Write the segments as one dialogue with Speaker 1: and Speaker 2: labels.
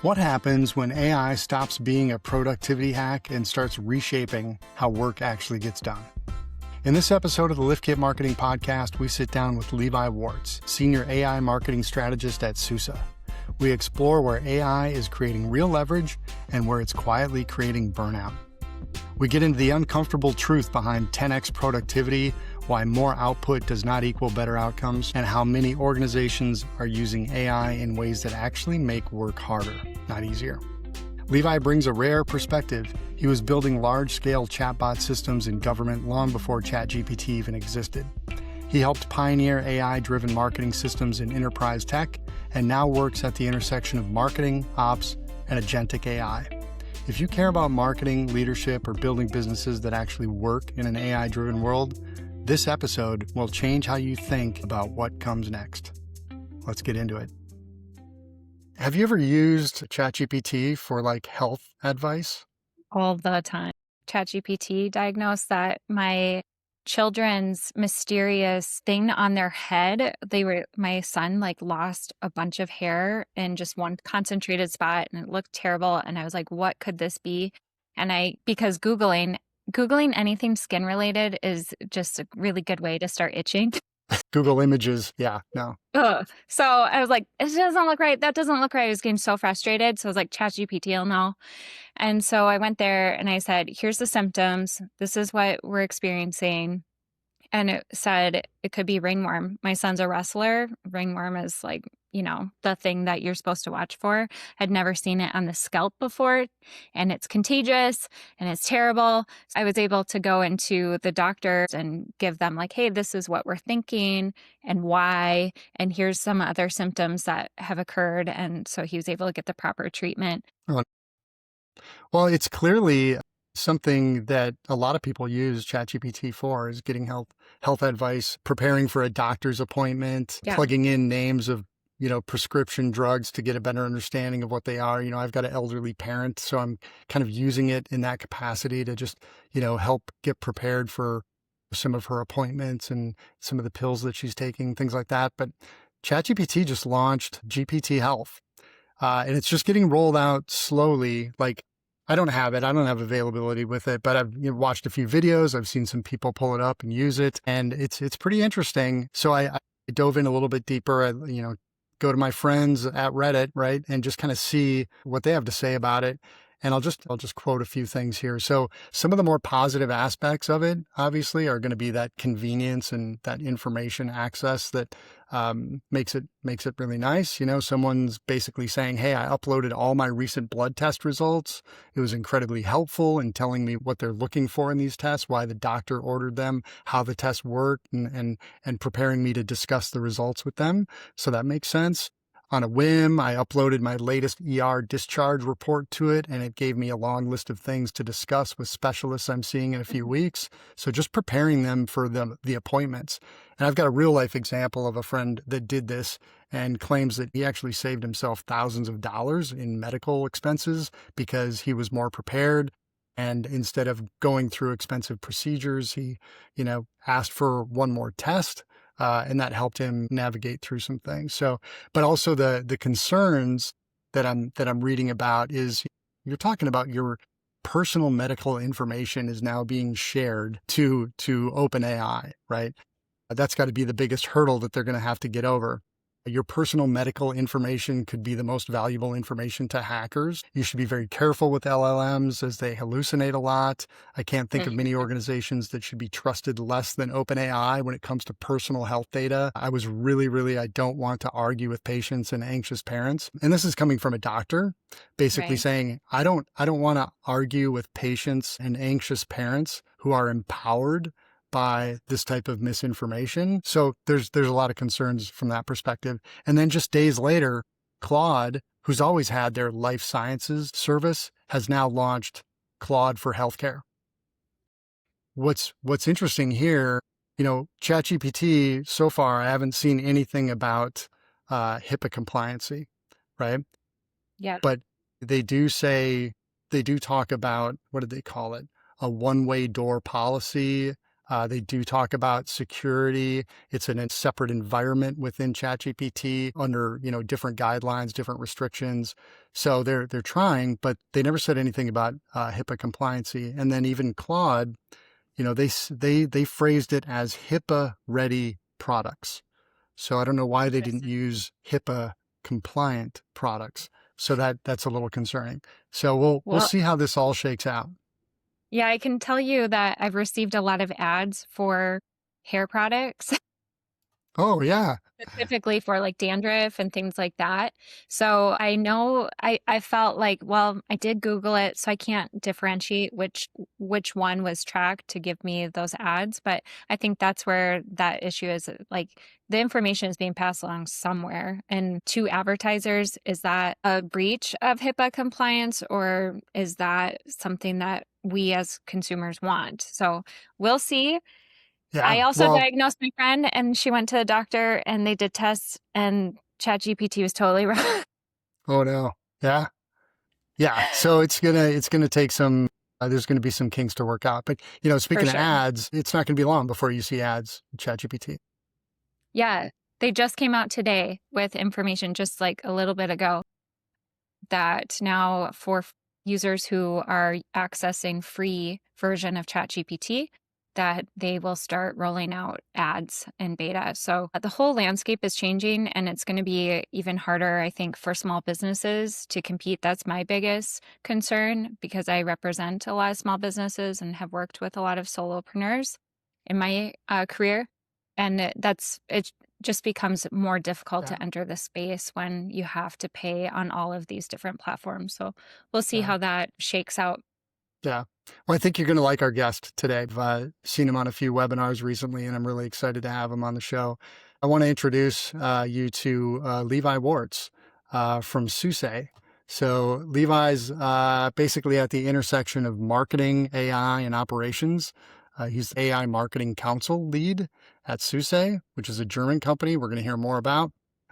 Speaker 1: What happens when AI stops being a productivity hack and starts reshaping how work actually gets done? In this episode of the LiftKit Marketing Podcast, we sit down with Levi Worts, Senior AI Marketing Strategist at SUSE. We explore where AI is creating real leverage and where it's quietly creating burnout. We get into the uncomfortable truth behind 10x productivity, why more output does not equal better outcomes, and how many organizations are using AI in ways that actually make work harder, not easier. Levi brings a rare perspective. He was building large-scale chatbot systems in government long before ChatGPT even existed. He helped pioneer AI-driven marketing systems in enterprise tech and now works at the intersection of marketing, ops, and agentic AI. If you care about marketing, leadership, or building businesses that actually work in an AI-driven world, this episode will change how you think about what comes next. Let's get into it. Have you ever used ChatGPT for health advice?
Speaker 2: All the time. ChatGPT diagnosed that my children's mysterious thing on their head, my son lost a bunch of hair in just one concentrated spot and it looked terrible. And I was like, what could this be? And because Googling anything skin related is just a really good way to start itching.
Speaker 1: Google Images. Yeah, no.
Speaker 2: Ugh. So I was like, it doesn't look right. That doesn't look right. I was getting so frustrated. So I was like, ChatGPT will know. And so I went there and I said, here's the symptoms. This is what we're experiencing. And it said it could be ringworm. My son's a wrestler. Ringworm is the thing that you're supposed to watch for. I'd never seen it on the scalp before, and it's contagious and it's terrible. So I was able to go into the doctors and give them hey, this is what we're thinking and why, and here's some other symptoms that have occurred. And so he was able to get the proper treatment.
Speaker 1: Well, it's clearly something that a lot of people use ChatGPT for, is getting health advice, preparing for a doctor's appointment, plugging in names of prescription drugs to get a better understanding of what they are. I've got an elderly parent, so I'm kind of using it in that capacity to just, help get prepared for some of her appointments and some of the pills that she's taking, things like that. But ChatGPT just launched GPT Health, and it's just getting rolled out slowly. I don't have it. I don't have availability with it, but I've watched a few videos. I've seen some people pull it up and use it, and it's pretty interesting. So I dove in a little bit deeper. I, go to my friends at Reddit, right, and just kind of see what they have to say about it. And I'll just quote a few things here. So some of the more positive aspects of it, obviously, are going to be that convenience and that information access that makes it really nice. Someone's basically saying, hey, I uploaded all my recent blood test results. It was incredibly helpful in telling me what they're looking for in these tests, why the doctor ordered them, how the tests work, and preparing me to discuss the results with them. So that makes sense. On a whim, I uploaded my latest ER discharge report to it, and it gave me a long list of things to discuss with specialists I'm seeing in a few weeks. So just preparing them for the appointments. And I've got a real life example of a friend that did this and claims that he actually saved himself thousands of dollars in medical expenses because he was more prepared. And instead of going through expensive procedures, he, asked for one more test. And that helped him navigate through some things. So, but also the concerns that I'm reading about is you're talking about your personal medical information is now being shared to OpenAI, right? That's got to be the biggest hurdle that they're going to have to get over. Your personal medical information could be the most valuable information to hackers. You should be very careful with LLMs as they hallucinate a lot. I can't think of many organizations that should be trusted less than OpenAI when it comes to personal health data. I don't want to argue with patients and anxious parents. And this is coming from a doctor, basically saying, I don't want to argue with patients and anxious parents who are empowered by this type of misinformation. So there's a lot of concerns from that perspective. And then just days later, Claude, who's always had their life sciences service, has now launched Claude for healthcare. What's interesting here, ChatGPT, so far, I haven't seen anything about HIPAA compliancy, right?
Speaker 2: Yeah.
Speaker 1: But they do talk about, what did they call it? A one-way door policy. They do talk about security. It's in a separate environment within ChatGPT under, different guidelines, different restrictions. So they're trying, but they never said anything about HIPAA compliancy. And then even Claude, they phrased it as HIPAA ready products. So I don't know why they didn't use HIPAA compliant products. So that's a little concerning. So we'll see how this all shakes out.
Speaker 2: Yeah, I can tell you that I've received a lot of ads for hair products.
Speaker 1: Oh, yeah.
Speaker 2: Specifically for like dandruff and things like that. So I know I felt like, well, I did Google it, so I can't differentiate which one was tracked to give me those ads. But I think that's where that issue is. Like the information is being passed along somewhere. And to advertisers, is that a breach of HIPAA compliance, or is that something that we as consumers want? So we'll see.
Speaker 1: Yeah.
Speaker 2: I also diagnosed my friend, and she went to the doctor and they did tests, and ChatGPT was totally wrong.
Speaker 1: Oh no. Yeah. Yeah. So it's gonna take some. There's going to be some kinks to work out. But speaking of ads, it's not going to be long before you see ads in ChatGPT.
Speaker 2: Yeah, they just came out today with information just like a little bit ago that now for users who are accessing free version of ChatGPT, that they will start rolling out ads in beta. So the whole landscape is changing, and it's going to be even harder, I think, for small businesses to compete. That's my biggest concern, because I represent a lot of small businesses and have worked with a lot of solopreneurs in my career. And it just becomes more difficult to enter the space when you have to pay on all of these different platforms. So we'll see how that shakes out.
Speaker 1: Yeah. Well, I think you're going to like our guest today. I've seen him on a few webinars recently, and I'm really excited to have him on the show. I want to introduce you to Levi Worts from SUSE. So Levi's basically at the intersection of marketing, AI, and operations. He's the AI Marketing Council lead at SUSE, which is a German company we're going to hear more about.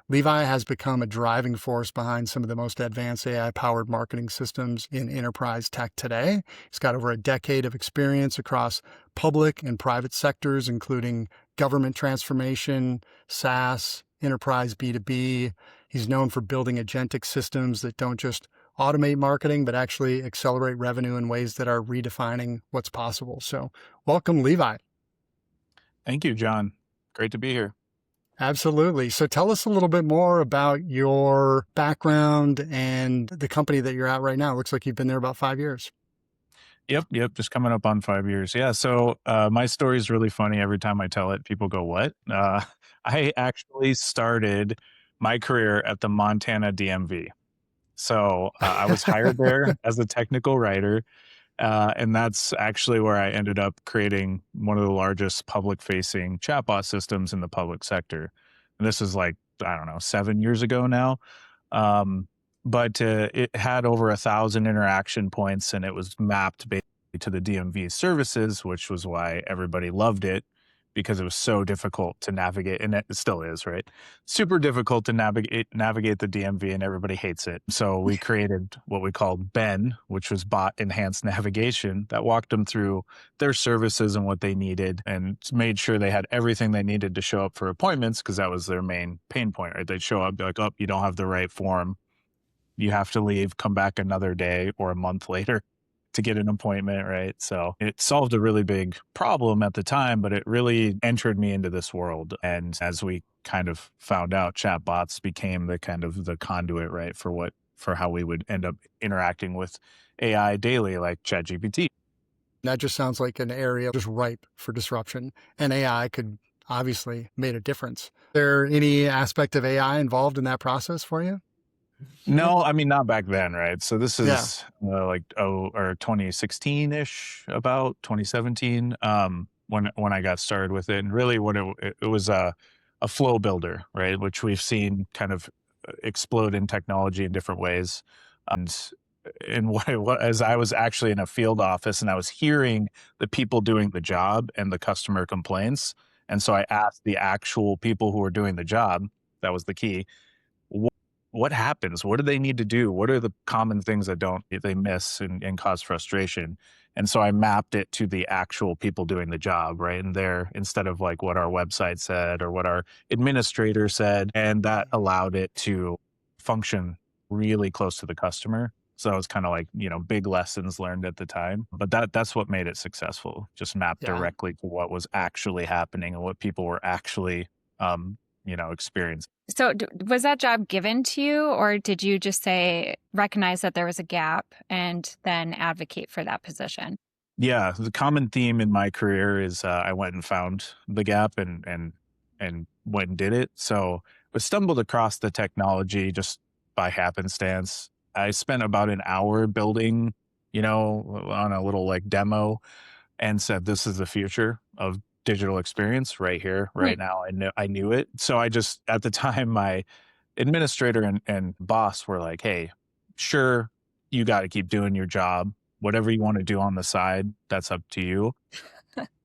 Speaker 1: Levi has become a driving force behind some of the most advanced AI-powered marketing systems in enterprise tech today. He's got over a decade of experience across public and private sectors, including government transformation, SaaS, enterprise B2B. He's known for building agentic systems that don't just automate marketing, but actually accelerate revenue in ways that are redefining what's possible. So welcome, Levi.
Speaker 3: Thank you, John. Great to be here.
Speaker 1: Absolutely. So tell us a little bit more about your background and the company that you're at right now. It looks like you've been there about 5 years.
Speaker 3: Yep. Just coming up on 5 years. Yeah. So my story is really funny. Every time I tell it, people go, what? I actually started my career at the Montana DMV. So I was hired there as a technical writer. And that's actually where I ended up creating one of the largest public-facing chatbot systems in the public sector. And this is like, I don't know, 7 years ago now. But it had over 1,000 interaction points, and it was mapped basically to the DMV services, which was why everybody loved it, because it was so difficult to navigate, and it still is, right? Super difficult to navigate the DMV, and everybody hates it. So we created what we called BEN, which was Bot Enhanced Navigation, that walked them through their services and what they needed, and made sure they had everything they needed to show up for appointments, because that was their main pain point, right? They'd show up, be like, oh, you don't have the right form. You have to leave, come back another day or a month later to get an appointment, right? So it solved a really big problem at the time, but it really entered me into this world. And as we kind of found out, chatbots became the kind of the conduit, right, for how we would end up interacting with AI daily, like ChatGPT.
Speaker 1: That just sounds like an area just ripe for disruption, and AI could obviously made a difference. Is there any aspect of AI involved in that process for you?
Speaker 3: No, I mean, not back then, right? So this is like 2016-ish, about 2017, when I got started with it. And really what it was a flow builder, right? Which we've seen kind of explode in technology in different ways. And what as I was actually in a field office and I was hearing the people doing the job and the customer complaints. And so I asked the actual people who were doing the job, that was the key, what happens? What do they need to do? What are the common things that they miss and cause frustration? And so I mapped it to the actual people doing the job, right? And there, instead of like what our website said or what our administrator said, and that allowed it to function really close to the customer. So it's kind of like, big lessons learned at the time, but that's what made it successful. Just mapped directly to what was actually happening and what people were actually, experiencing.
Speaker 2: So was that job given to you, or did you just recognize that there was a gap and then advocate for that position?
Speaker 3: Yeah, the common theme in my career is I went and found the gap and went and did it. So I stumbled across the technology just by happenstance. I spent about an hour building, on a little like demo, and said, "This is the future of digital experience right here, right now." I knew it. So I just, at the time, my administrator and boss were like, "Hey, sure, you got to keep doing your job. Whatever you want to do on the side, that's up to you."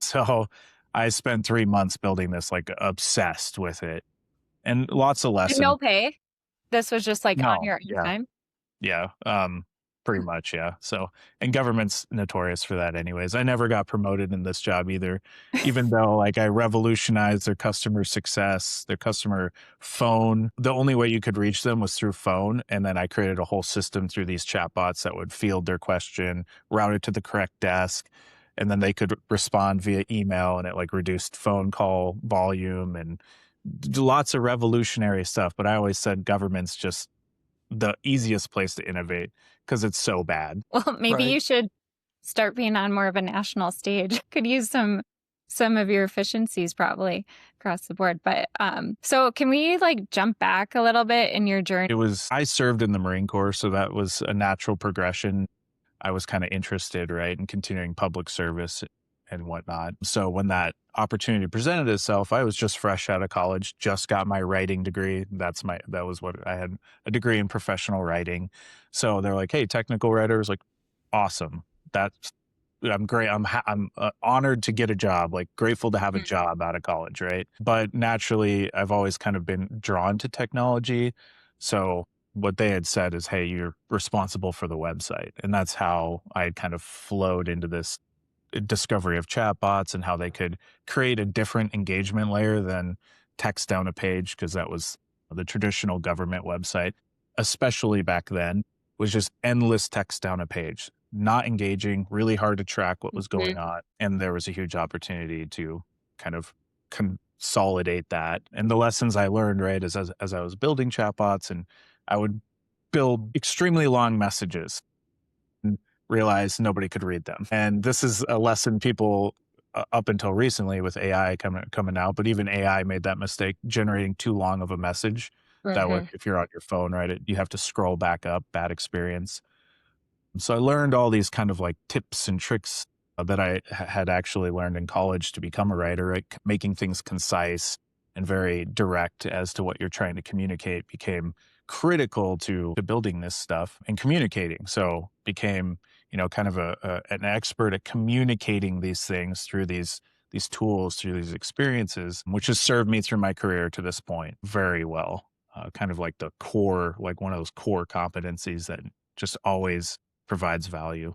Speaker 3: So I spent 3 months building this, like obsessed with it, and lots of lessons.
Speaker 2: No pay? This was just like on your own time?
Speaker 3: Yeah. Pretty much. Yeah. So, and government's notorious for that anyways. I never got promoted in this job either, even though like I revolutionized their customer success, their customer phone. The only way you could reach them was through phone. And then I created a whole system through these chatbots that would field their question, route it to the correct desk, and then they could respond via email, and it like reduced phone call volume and lots of revolutionary stuff. But I always said government's just the easiest place to innovate because it's so bad.
Speaker 2: Well, maybe you should start being on more of a national stage. Could use some of your efficiencies probably across the board. But so can we like jump back a little bit in your journey?
Speaker 3: I served in the Marine Corps, so that was a natural progression. I was kind of interested, right, in continuing public service and whatnot. So when that opportunity presented itself, I was just fresh out of college, just got my writing degree. That was what I had, a degree in professional writing. So they're like, "Hey, technical writers," like, awesome. I'm great. I'm honored to get a job, like grateful to have a job out of college, right? But naturally, I've always kind of been drawn to technology. So what they had said is, "Hey, you're responsible for the website." And that's how I kind of flowed into this discovery of chatbots and how they could create a different engagement layer than text down a page, because that was the traditional government website, especially back then, was just endless text down a page, not engaging, really hard to track what was going on. And there was a huge opportunity to kind of consolidate that. And the lessons I learned, right, is as I was building chatbots, and I would build extremely long messages, realized nobody could read them. And this is a lesson people up until recently with AI coming out, but even AI made that mistake, generating too long of a message. That would, if you're on your phone, right, you have to scroll back up, bad experience. So I learned all these kind of like tips and tricks that I had actually learned in college to become a writer, right? Making things concise and very direct as to what you're trying to communicate became critical to building this stuff and communicating. So became, kind of an expert at communicating these things through these tools, through these experiences, which has served me through my career to this point very well. Kind of like the core, like one of those core competencies that just always provides value.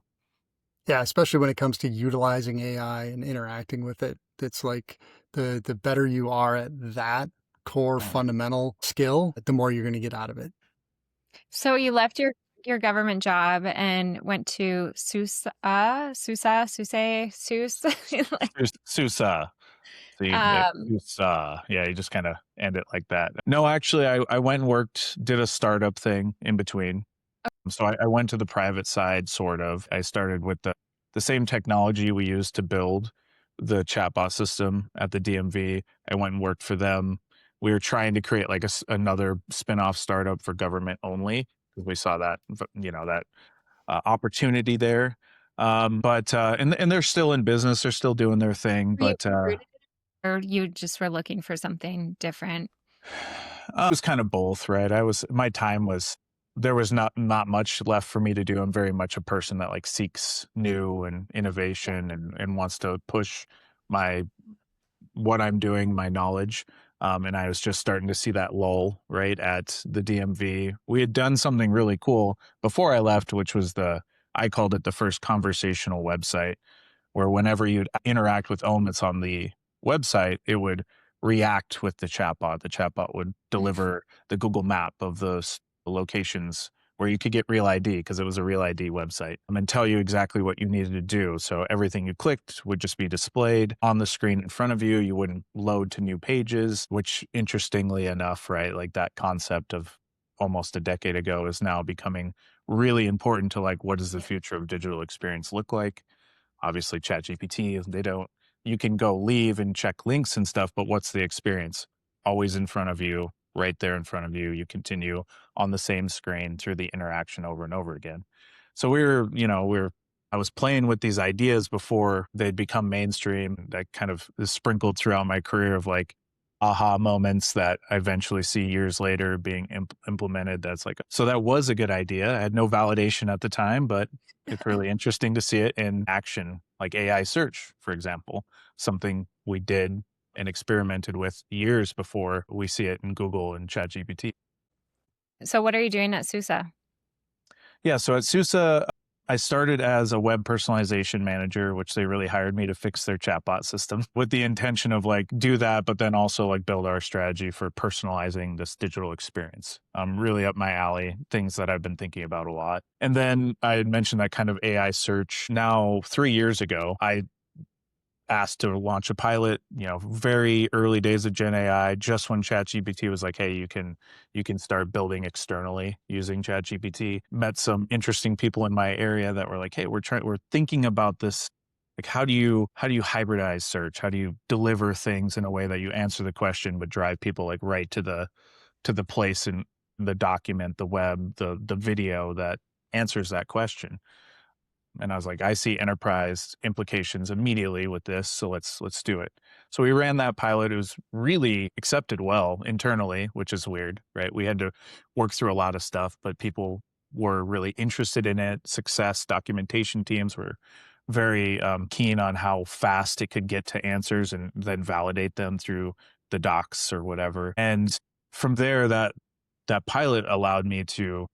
Speaker 1: Yeah, especially when it comes to utilizing AI and interacting with it. It's like the better you are at that core fundamental skill, the more you're going to get out of it.
Speaker 2: So you left your government job and went to SUSE. SUSE.
Speaker 3: Yeah, you just kind of end it like that. No, actually, I went and did a startup thing in between. So I went to the private side, sort of. I started with the same technology we used to build the chatbot system at the DMV. I went and worked for them. We were trying to create like another spin-off startup for government only, because we saw that, that opportunity there. But they're still in business. They're still doing their thing. But
Speaker 2: or you just were looking for something different?
Speaker 3: It was kind of both, right? There was not much left for me to do. I'm very much a person that like seeks new and innovation and wants to push what I'm doing, my knowledge. And I was just starting to see that lull right at the DMV. We had done something really cool before I left, which was the I called it the first conversational website, where whenever you'd interact with elements on the website, it would react with the chatbot. The chatbot would deliver the Google map of those locations where you could get Real ID, because it was a Real ID website, and tell you exactly what you needed to do. So everything you clicked would just be displayed on the screen in front of you. You wouldn't load to new pages, which, interestingly enough, right, like that concept of almost a decade ago is now becoming really important to like, what does the future of digital experience look like? Obviously, ChatGPT, you can go leave and check links and stuff, but what's the experience? Always in front of you, right there in front of you. You continue on the same screen through the interaction over and over again. So I was playing with these ideas before they'd become mainstream. That kind of is sprinkled throughout my career of like aha moments that I eventually see years later being implemented. That's like, so that was a good idea. I had no validation at the time, but it's really interesting to see it in action, like AI search, for example, something we did and experimented with years before we see it in Google and ChatGPT.
Speaker 2: So what are you doing at SUSE?
Speaker 3: Yeah, so at SUSE, I started as a web personalization manager, which they really hired me to fix their chatbot system with the intention of like do that, but then also like build our strategy for personalizing this digital experience. Really up my alley, things that I've been thinking about a lot. And then I had mentioned that kind of AI search. Now, 3 years ago, I asked to launch a pilot, very early days of Gen AI, just when ChatGPT was like, hey, you can start building externally using ChatGPT. Met some interesting people in my area that were like, hey, we're thinking about this. Like, how do you hybridize search? How do you deliver things in a way that you answer the question, but drive people like right to the place in the document, the web, the video that answers that question? And I was like, I see enterprise implications immediately with this, so let's do it. So we ran that pilot. It was really accepted well internally, which is weird, right? We had to work through a lot of stuff, but people were really interested in it. Success documentation teams were very keen on how fast it could get to answers and then validate them through the docs or whatever. And from there, that pilot allowed me to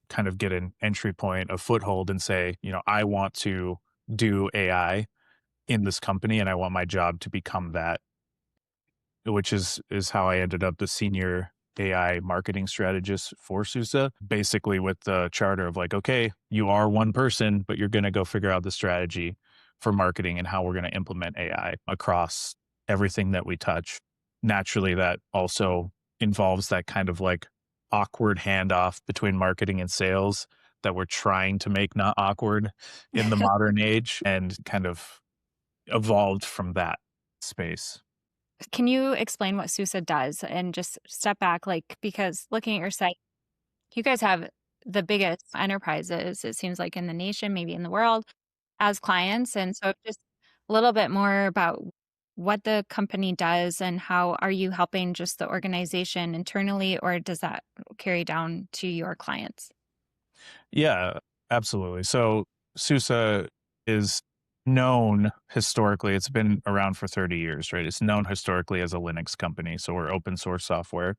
Speaker 3: kind of get an entry point, a foothold, and say, I want to do AI in this company and I want my job to become that, which is how I ended up the senior AI marketing strategist for SUSE, basically with the charter of like, okay, you are one person, but you're going to go figure out the strategy for marketing and how we're going to implement AI across everything that we touch. Naturally, that also involves that kind of like awkward handoff between marketing and sales that we're trying to make not awkward in the modern age, and kind of evolved from that space.
Speaker 2: Can you explain what SUSE does and just step back, because looking at your site, you guys have the biggest enterprises, it seems like, in the nation, maybe in the world, as clients. And so just a little bit more about what the company does and how are you helping just the organization internally, or does that carry down to your clients?
Speaker 3: Yeah, absolutely. So SUSE is known historically, it's been around for 30 years, right? It's known historically as a Linux company. So we're open source software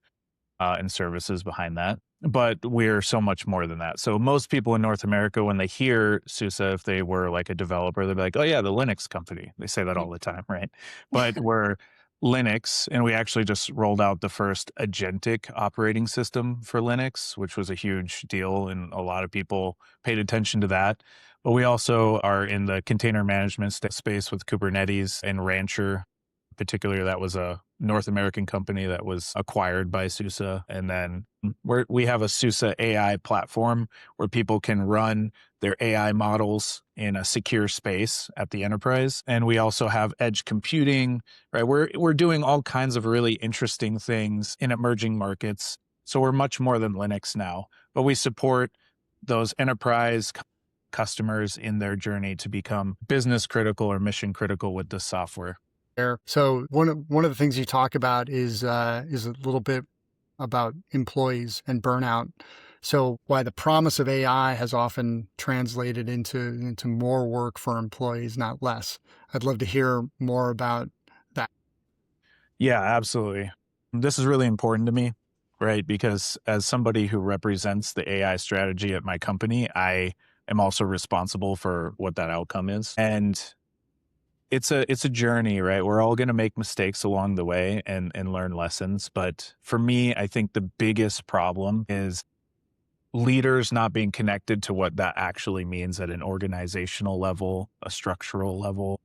Speaker 3: and services behind that. But we're so much more than that. So most people in North America, when they hear SUSE, if they were like a developer, they'd be like, oh yeah, the Linux company. They say that all the time, right? But we're Linux, and we actually just rolled out the first agentic operating system for Linux, which was a huge deal, and a lot of people paid attention to that. But we also are in the container management space with Kubernetes and Rancher. Particularly, that was a North American company that was acquired by SUSE. And then we have a SUSE AI platform where people can run their AI models in a secure space at the enterprise. And we also have edge computing, right? We're doing all kinds of really interesting things in emerging markets. So we're much more than Linux now, but we support those enterprise customers in their journey to become business critical or mission critical with this software.
Speaker 1: So one of the things you talk about is a little bit about employees and burnout. So why the promise of AI has often translated into more work for employees, not less. I'd love to hear more about that.
Speaker 3: Yeah, absolutely. This is really important to me, right? Because as somebody who represents the AI strategy at my company, I am also responsible for what that outcome is. And it's a journey, right? We're all going to make mistakes along the way and learn lessons. But for me, I think the biggest problem is leaders not being connected to what that actually means at an organizational level, a structural level.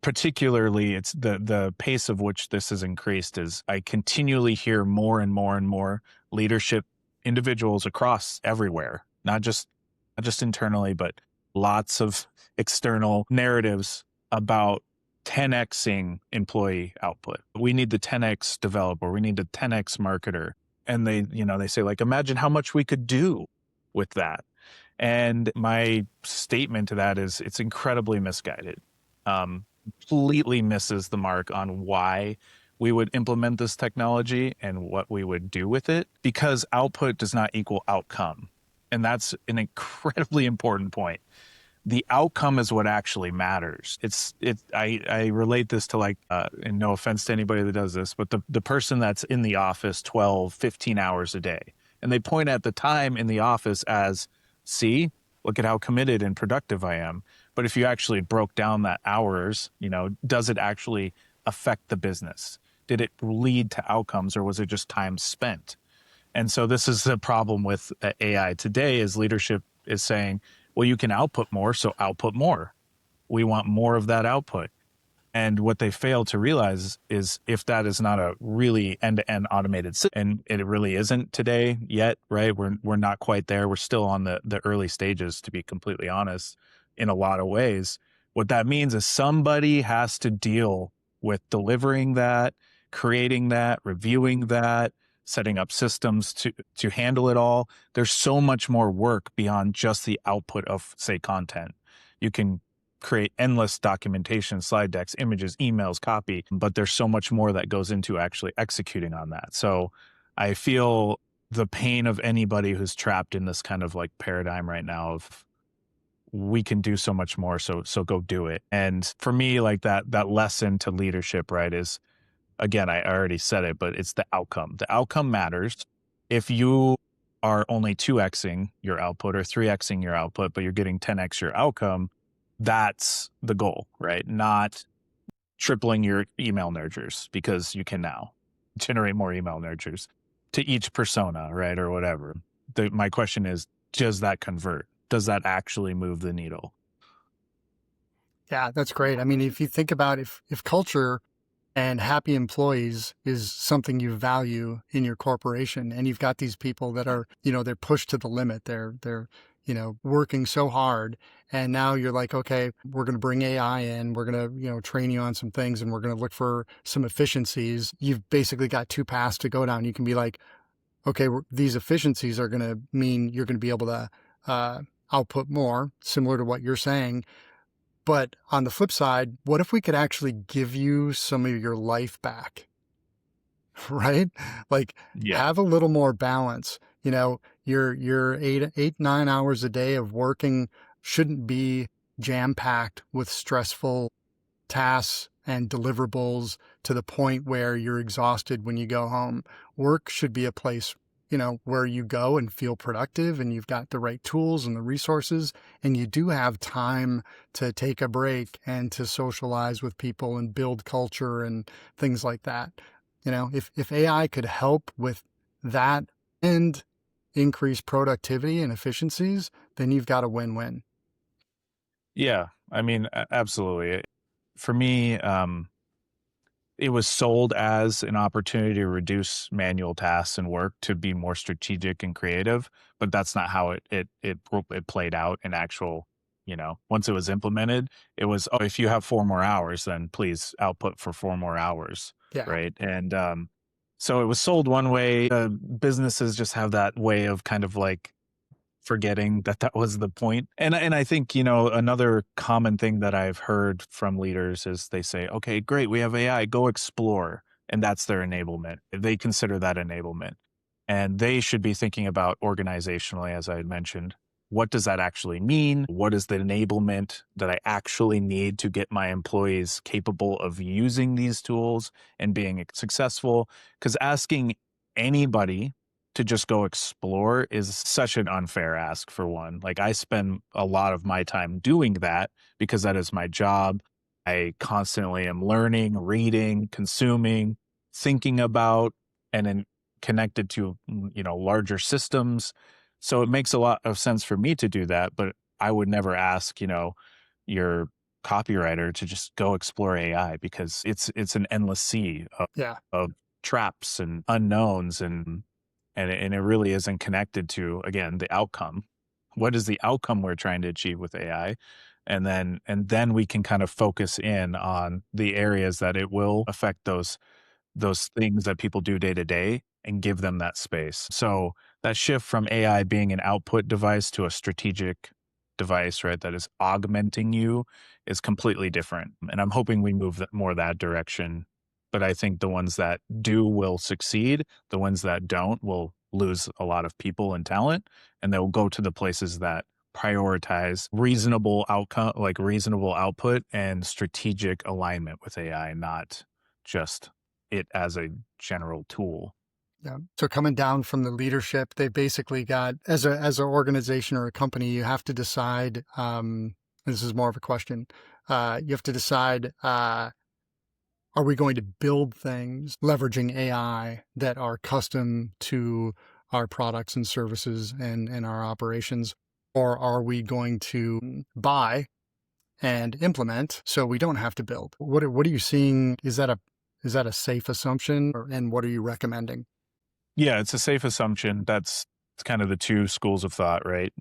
Speaker 3: Particularly, it's the pace of which this has increased is I continually hear more and more and more leadership individuals across everywhere, not just internally, but lots of external narratives about 10xing employee output. We need the 10x developer. We need the 10x marketer. And they say, like, imagine how much we could do with that. And my statement to that is it's incredibly misguided. Completely misses the mark on why we would implement this technology and what we would do with it, because output does not equal outcome. And that's an incredibly important point. The outcome is what actually matters. I relate this to like, and no offense to anybody that does this, but the person that's in the office 12, 15 hours a day, and they point at the time in the office as, see, look at how committed and productive I am. But if you actually broke down that hours, does it actually affect the business? Did it lead to outcomes, or was it just time spent? And so this is the problem with AI today is leadership is saying, well, you can output more, so output more. We want more of that output. And what they fail to realize is if that is not a really end-to-end automated system, and it really isn't today yet, right? We're not quite there. We're still on the early stages, to be completely honest, in a lot of ways. What that means is somebody has to deal with delivering that, creating that, reviewing that, setting up systems to handle it all. There's so much more work beyond just the output of, say, content. You can create endless documentation, slide decks, images, emails, copy, but there's so much more that goes into actually executing on that. So I feel the pain of anybody who's trapped in this kind of like paradigm right now of we can do so much more, so go do it. And for me, like that lesson to leadership, right, is, again, I already said it, but it's the outcome. The outcome matters. If you are only 2xing your output or 3xing your output, but you're getting 10x your outcome, that's the goal, right? Not tripling your email nurtures, because you can now generate more email nurtures to each persona, right? Or whatever. My question is, does that convert? Does that actually move the needle?
Speaker 1: Yeah, that's great. I mean, if you think about if culture and happy employees is something you value in your corporation, and you've got these people that are, they're pushed to the limit. They're working so hard. And now you're like, okay, we're going to bring AI in. We're going to, train you on some things, and we're going to look for some efficiencies. You've basically got two paths to go down. You can be like, okay, these efficiencies are going to mean you're going to be able to output more, similar to what you're saying. But on the flip side, what if we could actually give you some of your life back, right? Like, have a little more balance. Your 9 hours a day of working shouldn't be jam-packed with stressful tasks and deliverables to the point where you're exhausted when you go home. Work should be a place, where you go and feel productive, and you've got the right tools and the resources, and you do have time to take a break and to socialize with people and build culture and things like that. If AI could help with that and increase productivity and efficiencies, then you've got a win-win.
Speaker 3: Yeah, I mean, absolutely. For me, it was sold as an opportunity to reduce manual tasks and work to be more strategic and creative, but that's not how it played out in actual, once it was implemented, it was, oh, if you have 4 more hours, then please output for 4 more hours.
Speaker 1: Yeah.
Speaker 3: Right. And so it was sold one way. Businesses just have that way of kind of like forgetting that was the point. And I think, another common thing that I've heard from leaders is they say, okay, great, we have AI, go explore. And that's their enablement. They consider that enablement. And they should be thinking about organizationally, as I had mentioned, what does that actually mean? What is the enablement that I actually need to get my employees capable of using these tools and being successful? Because asking anybody to just go explore is such an unfair ask, for one. Like, I spend a lot of my time doing that because that is my job. I constantly am learning, reading, consuming, thinking about, and then connected to, larger systems. So it makes a lot of sense for me to do that, but I would never ask, your copywriter to just go explore AI, because it's an endless sea
Speaker 1: Yeah.
Speaker 3: of traps and unknowns, and it really isn't connected to, again, the outcome. What is the outcome we're trying to achieve with AI? And then we can kind of focus in on the areas that it will affect those things that people do day to day, and give them that space. So that shift from AI being an output device to a strategic device, right, that is augmenting you, is completely different. And I'm hoping we move more that direction. But I think the ones that do will succeed. The ones that don't will lose a lot of people and talent, and they'll go to the places that prioritize reasonable outcome, like reasonable output and strategic alignment with AI, not just it as a general tool.
Speaker 1: Yeah. So coming down from the leadership, they basically got, as an organization or a company, you have to decide. This is more of a question. You have to decide: are we going to build things leveraging AI that are custom to our products and services and our operations, or are we going to buy and implement so we don't have to build? What are you seeing? Is that a safe assumption, and what are you recommending?
Speaker 3: Yeah, it's a safe assumption. It's kind of the two schools of thought, right?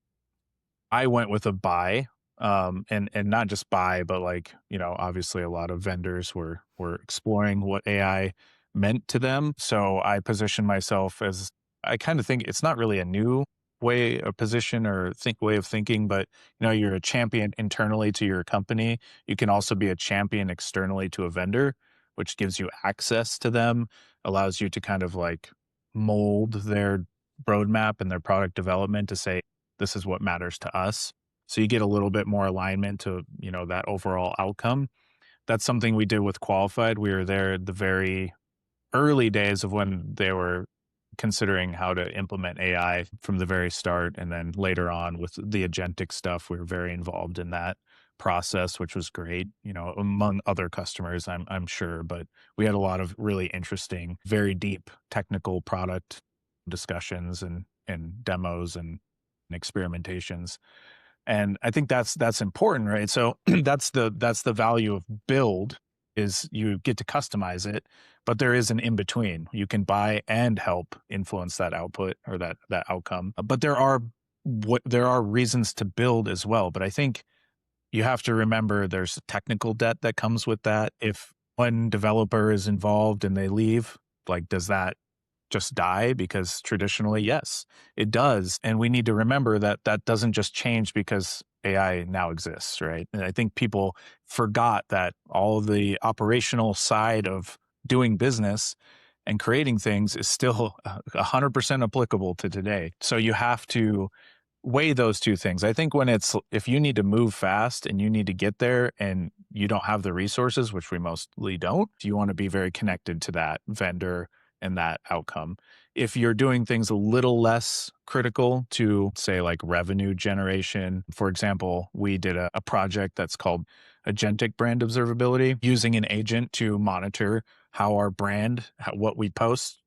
Speaker 3: I went with a buy, and not just buy, but like, obviously a lot of vendors were exploring what AI meant to them. So I position myself as, I kind of think it's not really a new way of position or way of thinking, but you're a champion internally to your company. You can also be a champion externally to a vendor, which gives you access to them, allows you to kind of like mold their roadmap and their product development to say, this is what matters to us. So you get a little bit more alignment to, that overall outcome. That's something we did with Qualified. We were there at the very early days of when they were considering how to implement AI from the very start. And then later on with the agentic stuff, we were very involved in that process, which was great, among other customers, I'm sure. But we had a lot of really interesting, very deep technical product discussions and demos and experimentations. And I think that's important, right? So that's the value of build, is you get to customize it, but there is an in between. You can buy and help influence that output or that outcome. But there are reasons to build as well. But I think you have to remember there's technical debt that comes with that. If one developer is involved and they leave, like, does that just die? Because traditionally, yes, it does. And we need to remember that that doesn't just change because AI now exists, right? And I think people forgot that all of the operational side of doing business and creating things is still 100% applicable to today. So you have to weigh those two things. I think if you need to move fast and you need to get there and you don't have the resources, which we mostly don't, you want to be very connected to that vendor and that outcome. If you're doing things a little less critical to, say, like revenue generation, for example, we did a project that's called Agentic Brand Observability, using an agent to monitor how our brand, what we post,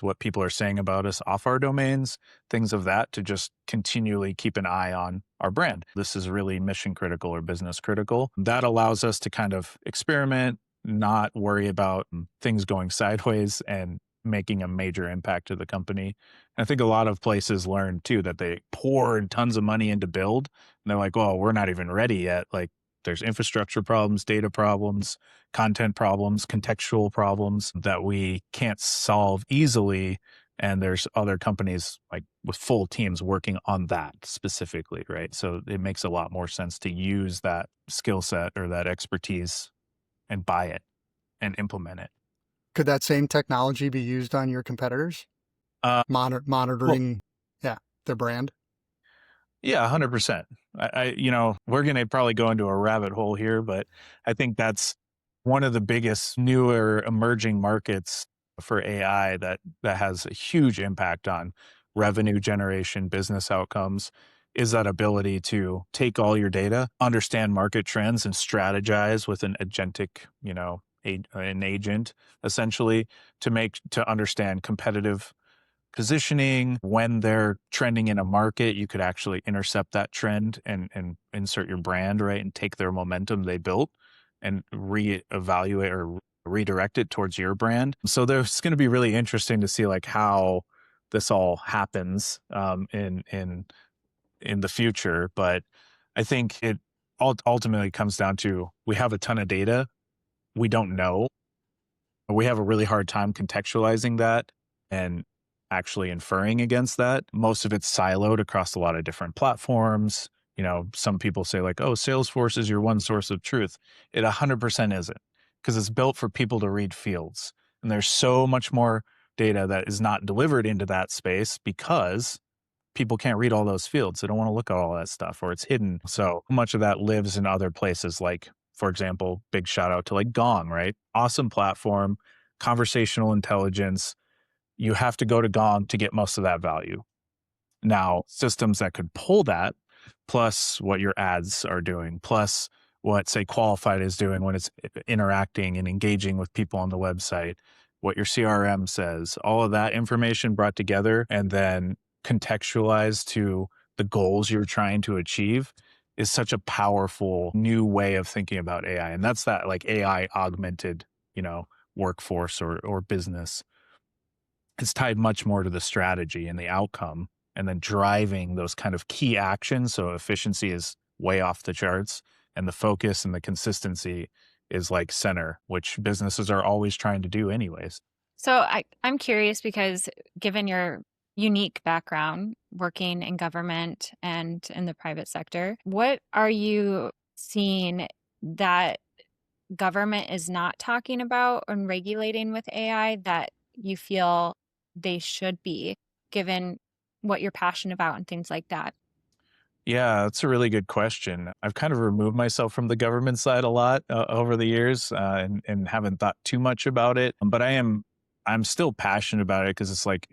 Speaker 3: what people are saying about us off our domains, things of that, to just continually keep an eye on our brand. This is really mission critical or business critical. That allows us to kind of experiment, not worry about things going sideways and making a major impact to the company. And I think a lot of places learned too that they poured tons of money into build, and they're like, "Oh, we're not even ready yet." Like, there's infrastructure problems, data problems, content problems, contextual problems that we can't solve easily. And there's other companies like with full teams working on that specifically, right? So it makes a lot more sense to use that skill set or that expertise and buy it and implement it.
Speaker 1: Could that same technology be used on your competitors? Monitoring, their brand?
Speaker 3: Yeah, 100%. We're going to probably go into a rabbit hole here, but I think that's one of the biggest newer emerging markets for AI that has a huge impact on revenue generation, business outcomes, is that ability to take all your data, understand market trends, and strategize with an agentic, an agent essentially to understand competitive positioning. When they're trending in a market, you could actually intercept that trend and insert your brand, right? And take their momentum they built and reevaluate or redirect it towards your brand. So there's going to be really interesting to see like how this all happens in the future. But I think it ultimately comes down to, we have a ton of data. We don't know. We have a really hard time contextualizing that and actually inferring against that. Most of it's siloed across a lot of different platforms. Some people say like, oh, Salesforce is your one source of truth. It 100% isn't, because it's built for people to read fields. And there's so much more data that is not delivered into that space because people can't read all those fields. They don't want to look at all that stuff, or it's hidden. So much of that lives in other places. Like, for example, big shout out to like Gong, right? Awesome platform, conversational intelligence. You have to go to Gong to get most of that value. Now, systems that could pull that, plus what your ads are doing, plus what, say, Qualified is doing when it's interacting and engaging with people on the website, what your CRM says, all of that information brought together and then contextualized to the goals you're trying to achieve is such a powerful new way of thinking about AI. And that's that like AI augmented, workforce or business. It's tied much more to the strategy and the outcome, and then driving those kind of key actions. So efficiency is way off the charts, and the focus and the consistency is like center, which businesses are always trying to do anyways.
Speaker 2: So I'm curious, because given your unique background working in government and in the private sector, what are you seeing that government is not talking about and regulating with AI that you feel they should be, given what you're passionate about and things like that?
Speaker 3: Yeah, that's a really good question. I've kind of removed myself from the government side a lot over the years, and haven't thought too much about it. But I'm still passionate about it because it's like,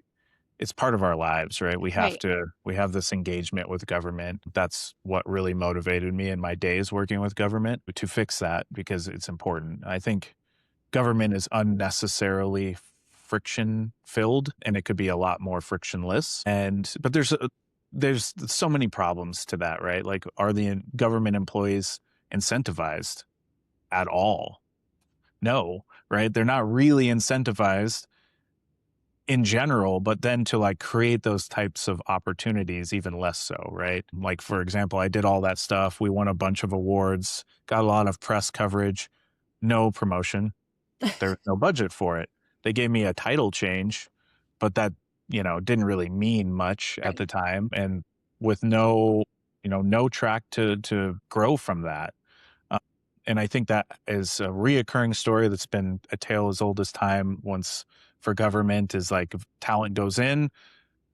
Speaker 3: it's part of our lives, right? We have this engagement with government. That's what really motivated me in my days working with government, to fix that, because it's important. I think government is unnecessarily friction filled, and it could be a lot more frictionless. But there's so many problems to that, right? Like, are the government employees incentivized at all? No, right? They're not really incentivized in general, but then to like create those types of opportunities, even less so, right? Like, for example, I did all that stuff. We won a bunch of awards, got a lot of press coverage, no promotion. There was no budget for it. They gave me a title change, but that, didn't really mean much at the time. And with no track to grow from that. And I think that is a reoccurring story that's been a tale as old as time. Once for government is like, if talent goes in,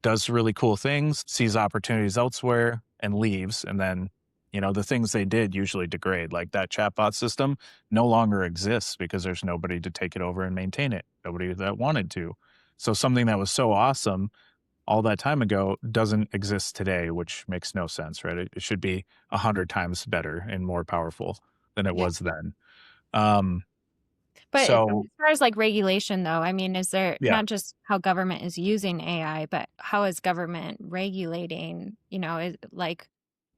Speaker 3: does really cool things, sees opportunities elsewhere, and leaves. And then, the things they did usually degrade. Like that chatbot system no longer exists because there's nobody to take it over and maintain it. Nobody that wanted to. So something that was so awesome all that time ago doesn't exist today, which makes no sense, right? It should be 100 times better and more powerful than it was then.
Speaker 2: But as
Speaker 3: So
Speaker 2: far as like regulation, though, I mean, is there not just how government is using AI, but how is government regulating, is like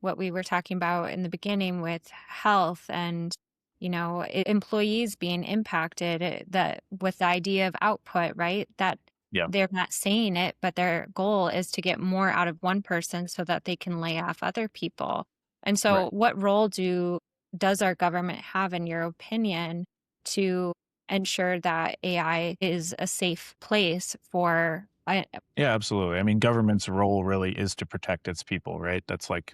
Speaker 2: what we were talking about in the beginning with health and, employees being impacted, that with the idea of output, right? That they're not saying it, but their goal is to get more out of one person so that they can lay off other people. And so what role does our government have, in your opinion, to ensure that AI is a safe place for?
Speaker 3: Yeah, absolutely. I mean, government's role really is to protect its people, right? That's like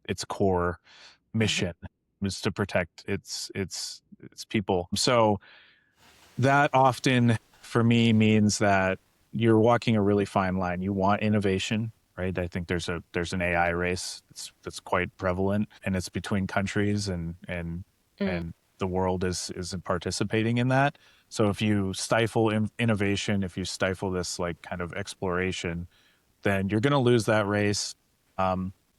Speaker 3: its core mission, is to protect its people. So that often for me means that you're walking a really fine line. You want innovation, right? I think there's an AI race that's quite prevalent, and it's between countries and the world isn't participating in that. So if you stifle innovation, if you stifle this like kind of exploration, then you're going to lose that race.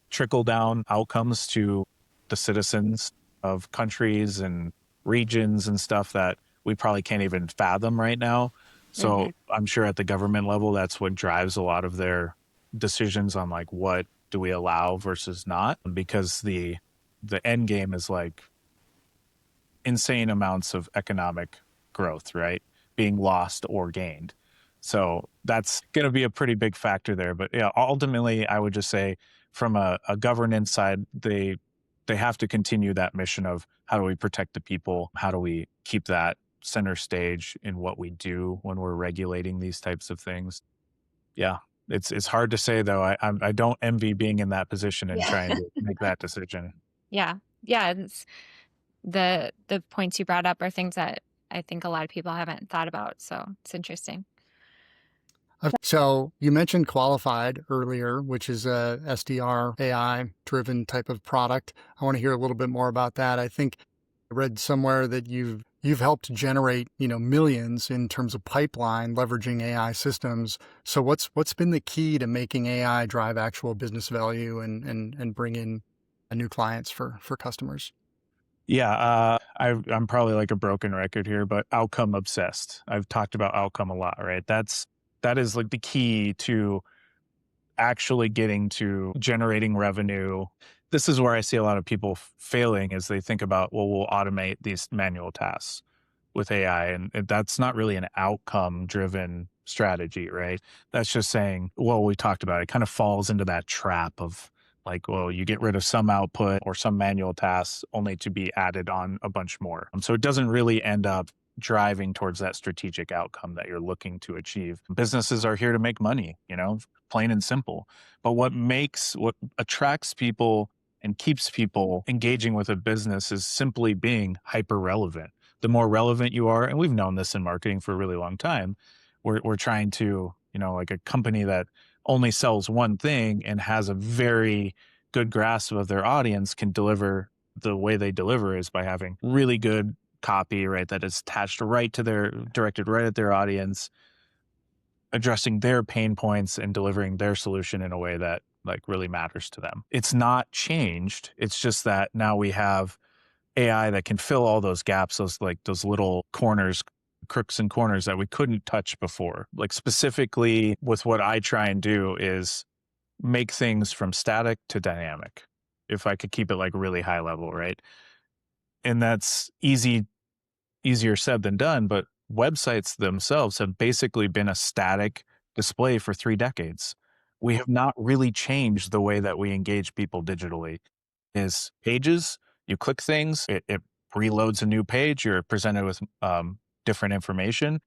Speaker 3: Trickle down outcomes to the citizens of countries and regions and stuff that we probably can't even fathom right now. So I'm sure at the government level, that's what drives a lot of their decisions on like what do we allow versus not, because the end game is like insane amounts of economic growth, right? Being lost or gained. So that's going to be a pretty big factor there. But yeah, ultimately, I would just say from a governance side, they have to continue that mission of how do we protect the people? How do we keep that center stage in what we do when we're regulating these types of things? Yeah, it's hard to say though. I don't envy being in that position and trying to make that decision.
Speaker 2: Yeah. It's the points you brought up are things that I think a lot of people haven't thought about. So it's interesting.
Speaker 1: So you mentioned Qualified earlier, which is a SDR AI driven type of product. I want to hear a little bit more about that. I think I read somewhere that you've helped generate, millions in terms of pipeline leveraging AI systems. So what's been the key to making AI drive actual business value and bring in new clients for customers?
Speaker 3: Yeah, I'm probably like a broken record here, but outcome obsessed. I've talked about outcome a lot, right? That is like the key to actually getting to generating revenue. This is where I see a lot of people failing as they think about, well, we'll automate these manual tasks with AI. And that's not really an outcome driven strategy, right? That's just saying, well, we talked about it kind of falls into that trap of like, well, you get rid of some output or some manual tasks only to be added on a bunch more. So it doesn't really end up driving towards that strategic outcome that you're looking to achieve. Businesses are here to make money, plain and simple. But what attracts people and keeps people engaging with a business is simply being hyper relevant. The more relevant you are, and we've known this in marketing for a really long time, we're trying to, like a company that only sells one thing and has a very good grasp of their audience can deliver the way they deliver is by having really good copy, right? That is directed right at their audience, addressing their pain points and delivering their solution in a way that like really matters to them. It's not changed. It's just that now we have AI that can fill all those gaps, those little corners, crooks and corners that we couldn't touch before. Like specifically with what I try and do is make things from static to dynamic. If I could keep it like really high level, right? And that's easier said than done, but websites themselves have basically been a static display for 3 decades. We have not really changed the way that we engage people digitally. Is pages, you click things, it reloads a new page, you're presented with different information,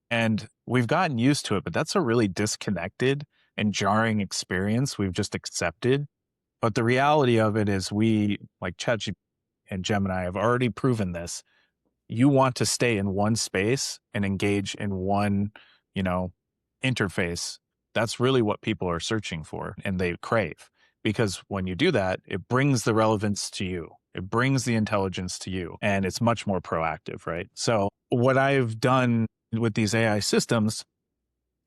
Speaker 3: and we've gotten used to it, but that's a really disconnected and jarring experience we've just accepted. But the reality of it is we, like ChatGPT and Gemini, have already proven this. You want to stay in one space and engage in one, interface. That's really what people are searching for and they crave. Because when you do that, it brings the relevance to you. It brings the intelligence to you, and it's much more proactive, right? So what I've done with these AI systems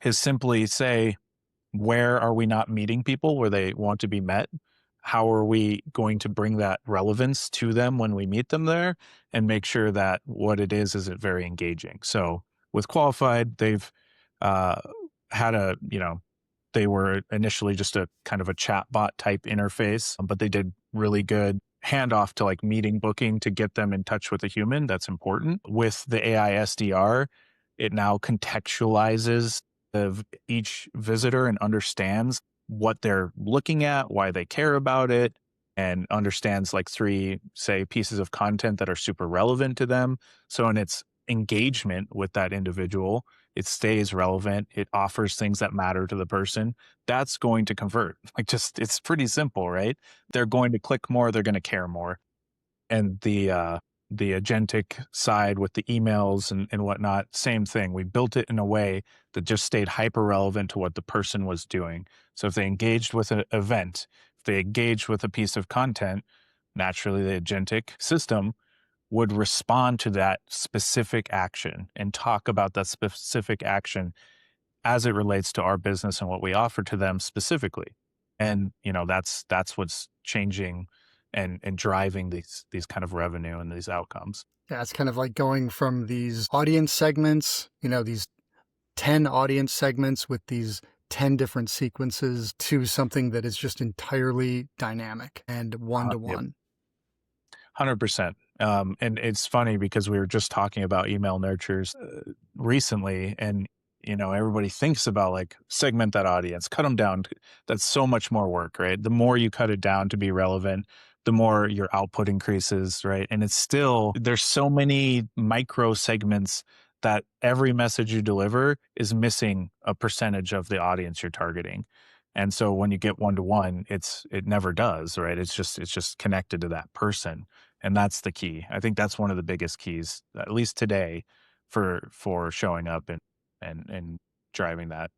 Speaker 3: is simply say, where are we not meeting people where they want to be met? How are we going to bring that relevance to them when we meet them there and make sure that what it is very engaging? So with Qualified, they've they were initially just a kind of a chatbot type interface, but they did really good handoff to like meeting booking to get them in touch with a human. That's important. With the AI SDR, it now contextualizes each visitor and understands what they're looking at, why they care about it, and understands like 3, say, pieces of content that are super relevant to them. So in its engagement with that individual, it stays relevant. It offers things that matter to the person. That's going to convert. It's pretty simple, right? They're going to click more. They're going to care more. And the agentic side with the emails and whatnot, same thing. We built it in a way that just stayed hyper relevant to what the person was doing. So if they engaged with an event, if they engaged with a piece of content, naturally the agentic system would respond to that specific action and talk about that specific action as it relates to our business and what we offer to them specifically. And, that's what's changing and driving these kind of revenue and these outcomes.
Speaker 1: Yeah, it's kind of like going from these audience segments, these 10 audience segments with these 10 different sequences to something that is just entirely dynamic and one-to-one.
Speaker 3: 100%. And it's funny because we were just talking about email nurtures recently, and everybody thinks about like segment that audience, cut them down. That's so much more work, right? The more you cut it down to be relevant, the more your output increases, right? And there's so many micro segments that every message you deliver is missing a percentage of the audience you're targeting. And so when you get one-to-one, it never does, right? It's just connected to that person. And that's the key. I think that's one of the biggest keys, at least today, for showing up and driving that.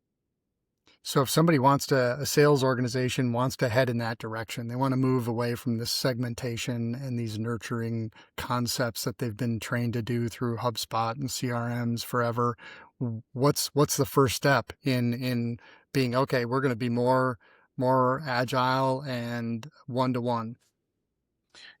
Speaker 1: So if somebody a sales organization wants to head in that direction, they want to move away from this segmentation and these nurturing concepts that they've been trained to do through HubSpot and CRMs forever. What's the first step in being, okay, we're going to be more agile and one-to-one?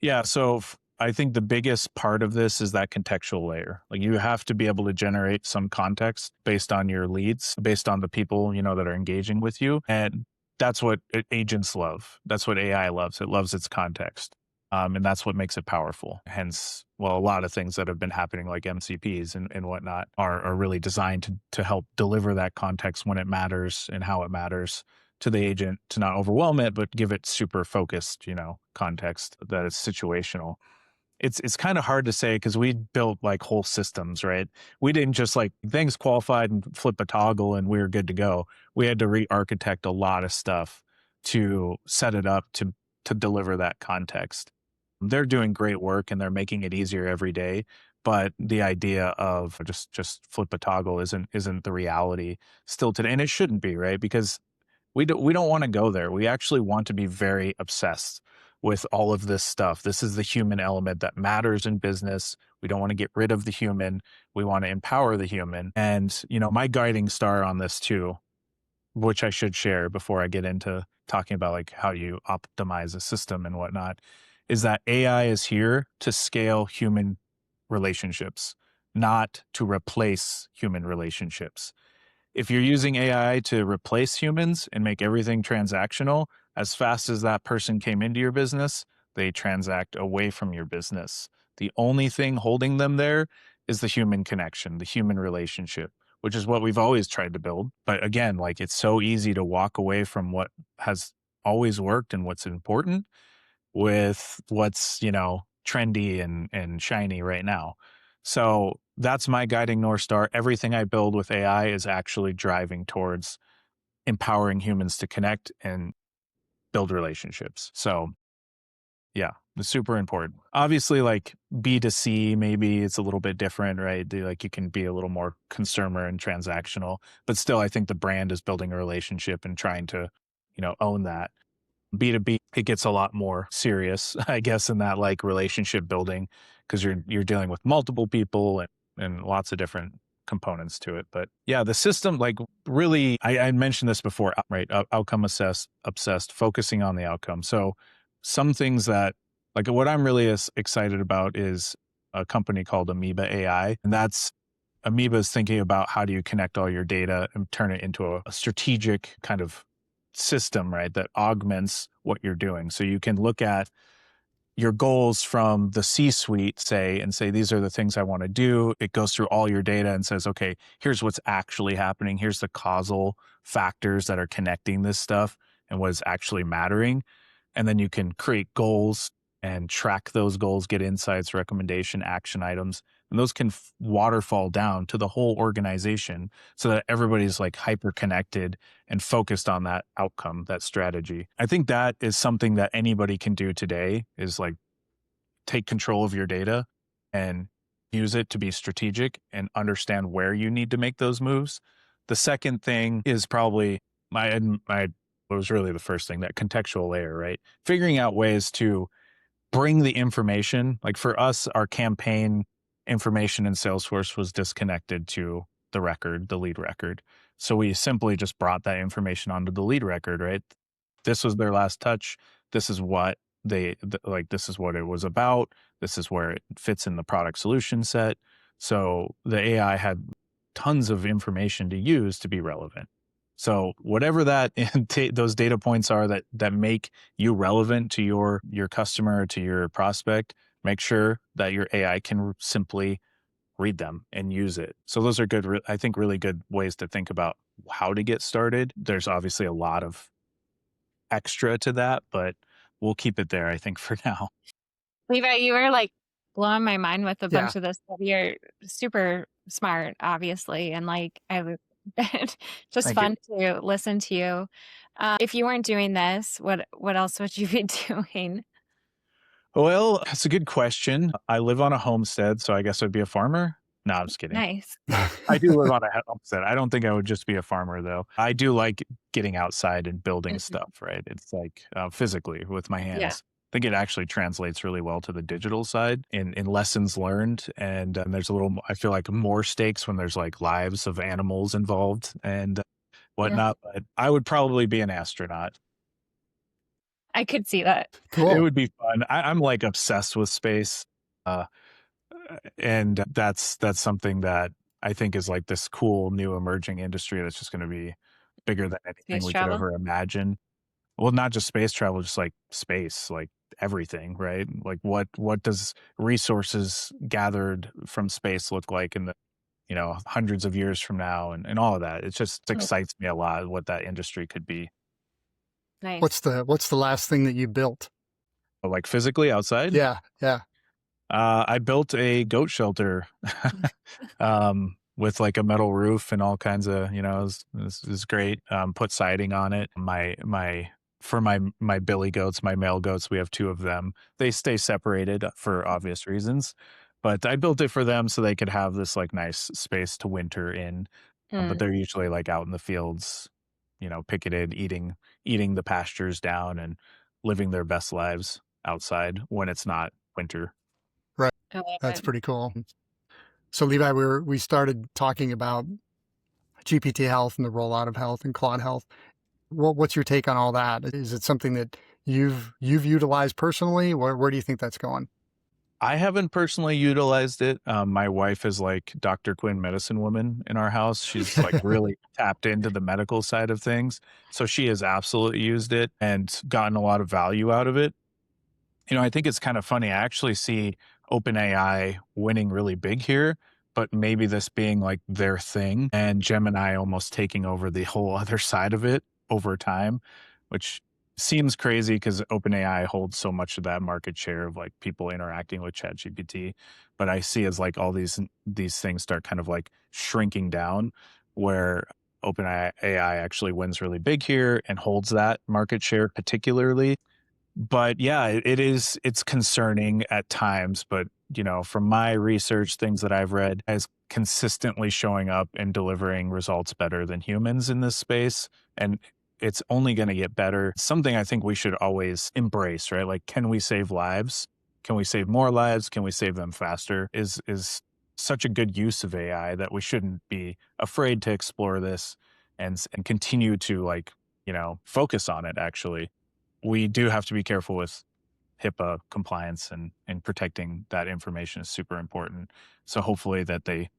Speaker 3: Yeah. So I think the biggest part of this is that contextual layer. Like you have to be able to generate some context based on your leads, based on the people, that are engaging with you. And that's what agents love. That's what AI loves. It loves its context. And that's what makes it powerful. Hence, a lot of things that have been happening like MCPs and whatnot are really designed to help deliver that context when it matters and how it matters to the agent, to not overwhelm it, but give it super focused, context that is situational. It's kind of hard to say because we built like whole systems, right? We didn't just like things qualified and flip a toggle and we were good to go. We had to re-architect a lot of stuff to set it up to deliver that context. They're doing great work and they're making it easier every day. But the idea of just flip a toggle isn't the reality still today. And it shouldn't be, right? Because we don't want to go there. We actually want to be very obsessed with all of this stuff. This is the human element that matters in business. We don't want to get rid of the human. We want to empower the human. And, my guiding star on this too, which I should share before I get into talking about like how you optimize a system and whatnot, is that AI is here to scale human relationships, not to replace human relationships. If you're using AI to replace humans and make everything transactional, as fast as that person came into your business, they transact away from your business. The only thing holding them there is the human connection, the human relationship, which is what we've always tried to build. But again, like it's so easy to walk away from what has always worked and what's important with what's, trendy and shiny right now. So that's my guiding North Star. Everything I build with AI is actually driving towards empowering humans to connect and build relationships. So yeah, it's super important. Obviously, like B2C, maybe it's a little bit different, right? Like you can be a little more consumer and transactional, but still, I think the brand is building a relationship and trying to, own that. B2B, it gets a lot more serious, I guess, in that like relationship building because you're dealing with multiple people and lots of different components to it. But yeah, the system, like really, I mentioned this before, right? Outcome obsessed, focusing on the outcome. So some things that like what I'm really excited about is a company called Amoeba AI. And Amoeba is thinking about how do you connect all your data and turn it into a strategic kind of system, right, that augments what you're doing. So you can look at your goals from the C-suite, say, these are the things I want to do. It goes through all your data and says, okay, here's what's actually happening. Here's the causal factors that are connecting this stuff and what is actually mattering. And then you can create goals and track those goals, get insights, recommendation, action items. And those can waterfall down to the whole organization so that everybody's like hyper connected and focused on that outcome, that strategy. I think that is something that anybody can do today is like take control of your data and use it to be strategic and understand where you need to make those moves. The second thing is probably was really the first thing, that contextual layer, right? Figuring out ways to bring the information. Like for us, our campaign information in Salesforce was disconnected to the record, the lead record. So we simply just brought that information onto the lead record, right? This was their last touch. This is what this is what it was about. This is where it fits in the product solution set. So the AI had tons of information to use to be relevant. So whatever that those data points are that make you relevant to your customer, to your prospect, make sure that your AI can simply read them and use it. So those are good, I think, really good ways to think about how to get started. There's obviously a lot of extra to that, but we'll keep it there, I think, for now.
Speaker 2: Levi, you were like blowing my mind with a bunch of this stuff. You're super smart, obviously. And like, I was just
Speaker 3: Thank
Speaker 2: fun to listen to you. If you weren't doing this, what else would you be doing?
Speaker 3: Well, that's a good question. I live on a homestead, so I guess I'd be a farmer. No, I'm just kidding.
Speaker 2: Nice.
Speaker 3: I do live on a homestead. I don't think I would just be a farmer, though. I do like getting outside and building stuff, right? It's like physically with my hands.
Speaker 2: Yeah.
Speaker 3: I think it actually translates really well to the digital side in lessons learned. And there's I feel like more stakes when there's like lives of animals involved and whatnot. But I would probably be an astronaut.
Speaker 2: I could see that.
Speaker 1: Cool.
Speaker 3: It would be fun. I'm like obsessed with space. And that's something that I think is like this cool new emerging industry that's just going to be bigger than anything we could ever imagine. Well, not just space travel, just like space, like everything, right? Like what does resources gathered from space look like in the, hundreds of years from now and all of that. It just excites me a lot what that industry could be.
Speaker 2: Nice.
Speaker 1: What's the last thing that you built?
Speaker 3: Like physically outside?
Speaker 1: Yeah.
Speaker 3: I built a goat shelter with like a metal roof and all kinds of, it was great. Put siding on it. For my billy goats, my male goats, we have 2 of them. They stay separated for obvious reasons, but I built it for them so they could have this like nice space to winter in. But they're usually like out in the fields, picketed, eating the pastures down and living their best lives outside when it's not winter.
Speaker 1: Right. That's pretty cool. So Levi, we started talking about GPT health and the rollout of health and Claude health. What's your take on all that? Is it something that you've utilized personally? Where do you think that's going?
Speaker 3: I haven't personally utilized it. My wife is like Dr. Quinn medicine woman in our house. She's like really tapped into the medical side of things. So she has absolutely used it and gotten a lot of value out of it. I think it's kind of funny. I actually see OpenAI winning really big here, but maybe this being like their thing and Gemini almost taking over the whole other side of it over time, which seems crazy because OpenAI holds so much of that market share of like people interacting with ChatGPT. But I see as like all these things start kind of like shrinking down where OpenAI actually wins really big here and holds that market share particularly. But yeah, it's concerning at times, but from my research, things that I've read as consistently showing up and delivering results better than humans in this space. And it's only going to get better. Something I think we should always embrace, right? Like, can we save lives? Can we save more lives? Can we save them faster? Is such a good use of AI that we shouldn't be afraid to explore this and continue to like, focus on it actually. We do have to be careful with HIPAA compliance and protecting that information is super important. So hopefully that they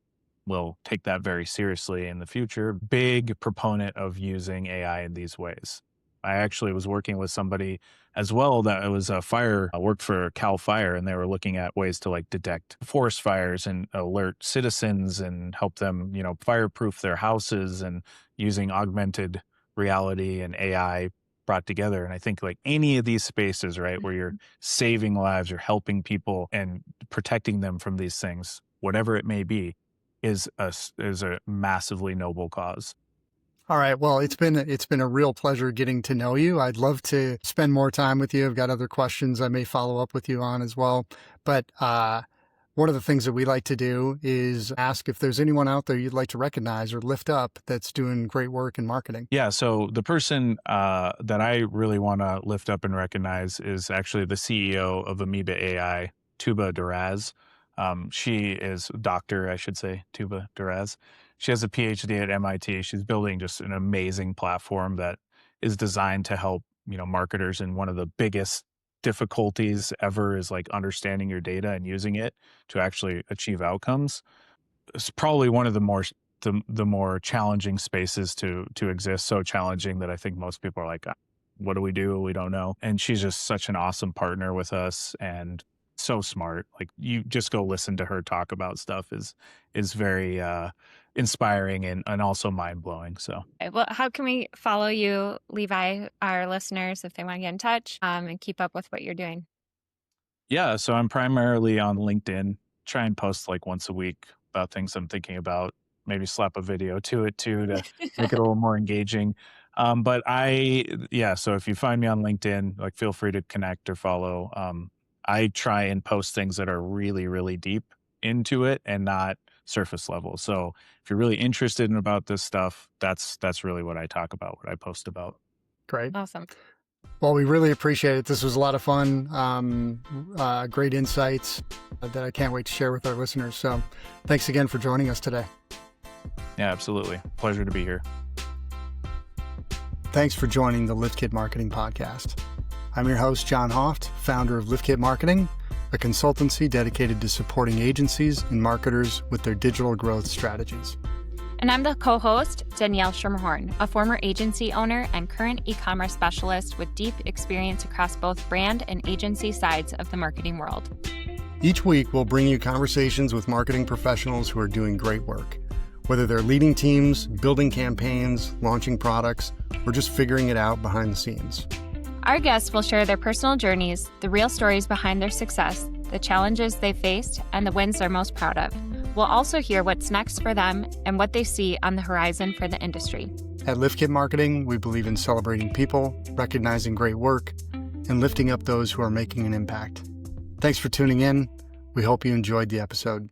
Speaker 3: will take that very seriously in the future. Big proponent of using AI in these ways. I actually was working with somebody as well that was a fire, worked for Cal Fire, and they were looking at ways to like detect forest fires and alert citizens and help them, fireproof their houses and using augmented reality and AI brought together. And I think like any of these spaces, right, where you're saving lives, you're helping people and protecting them from these things, whatever it may be, is a massively noble cause.
Speaker 1: All right. Well, it's been a real pleasure getting to know you. I'd love to spend more time with you. I've got other questions I may follow up with you on as well. But One of the things that we like to do is ask if there's anyone out there you'd like to recognize or lift up that's doing great work in marketing.
Speaker 3: Yeah. So the person that I really want to lift up and recognize is actually the CEO of Amoeba AI, Tuba Duraz. She is Dr. I should say, Tuba Duraz. She has a PhD at MIT. She's building just an amazing platform that is designed to help, marketers. And one of the biggest difficulties ever is like understanding your data and using it to actually achieve outcomes. It's probably one of the more challenging spaces to exist. So challenging that I think most people are like, what do? We don't know. And she's just such an awesome partner with us and so smart. Like, you just go listen to her talk about stuff is very inspiring and also mind blowing. So,
Speaker 2: well, how can we follow you, Levi, our listeners, if they want to get in touch and keep up with what you're doing?
Speaker 3: Yeah, so I'm primarily on LinkedIn. Try and post like once a week about things I'm thinking about. Maybe slap a video to it too to make it a little more engaging. So if you find me on LinkedIn, like, feel free to connect or follow. I try and post things that are really, really deep into it and not surface level. So if you're really interested in about this stuff, that's really what I talk about, what I post about.
Speaker 1: Great.
Speaker 2: Awesome.
Speaker 1: Well, we really appreciate it. This was a lot of fun. Great insights that I can't wait to share with our listeners. So thanks again for joining us today.
Speaker 3: Yeah, absolutely. Pleasure to be here.
Speaker 1: Thanks for joining the LiftKit Marketing Podcast. I'm your host, John Hoeft, founder of LiftKit Marketing, a consultancy dedicated to supporting agencies and marketers with their digital growth strategies.
Speaker 2: And I'm the co-host, Danielle Schermerhorn, a former agency owner and current e-commerce specialist with deep experience across both brand and agency sides of the marketing world.
Speaker 1: Each week, we'll bring you conversations with marketing professionals who are doing great work, whether they're leading teams, building campaigns, launching products, or just figuring it out behind the scenes.
Speaker 2: Our guests will share their personal journeys, the real stories behind their success, the challenges they faced, and the wins they're most proud of. We'll also hear what's next for them and what they see on the horizon for the industry.
Speaker 1: At LiftKit Marketing, we believe in celebrating people, recognizing great work, and lifting up those who are making an impact. Thanks for tuning in. We hope you enjoyed the episode.